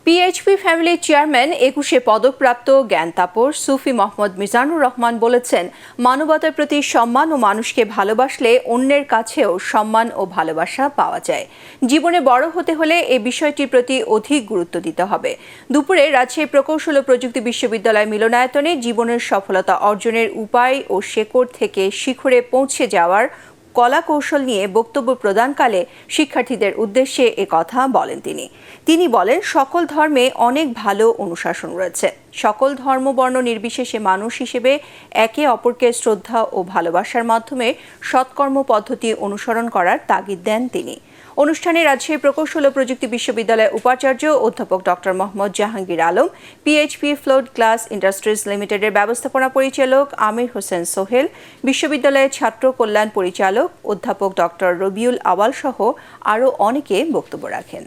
PHP ফ্যামিলির chairman ২১ পদকপ্রাপ্ত জ্ঞানতাপস সুফি মোহাম্মদ মিজানুর রহমান বলেছেন, মানবতার প্রতি সম্মান ও মানুষকে ভালোবাসলে অন্যের কাছেও সম্মান ও ভালোবাসা পাওয়া যায়। জীবনে বড় হতে হলে এই বিষয়টির প্রতি অধিক গুরুত্ব দিতে হবে। দুপুরে রাজশাহী প্রকৌশল ও প্রযুক্তি বিশ্ববিদ্যালয় মিলনায়তনে জীবনের সফলতা অর্জনের উপায় ও শেকড় থেকে শিখরে পৌঁছে যাওয়ার কলা কৌশল নিয়ে বক্তব্য প্রদানকালে শিক্ষার্থীদের উদ্দেশ্যে কথা বলেন তিনি বলেন, সকল ধর্মে অনেক ভালো অনুশাসন রয়েছে। সকল ধর্ম বর্ণ নির্বিশেষে মানুষ হিসেবে একে অপরকে শ্রদ্ধা ও ভালোবাসার মাধ্যমে সৎকর্ম পদ্ধতি অনুসরণ করার তাগিদ দেন তিনি। অনুষ্ঠানে রাজশাহী প্রকৌশল ও প্রযুক্তি বিশ্ববিদ্যালয়ের উপাচার্য অধ্যাপক doctor Mohammad Jahangir Alam, PHP flood glass industries লিমিটেডের ব্যবস্থাপনা পরিচালক আমির হোসেন সোহেল, বিশ্ববিদ্যালয়ের ছাত্র কল্যাণ পরিচালক অধ্যাপক ডক্টর রবিউল আওয়াল সহ আরও অনেকে বক্তব্য রাখেন।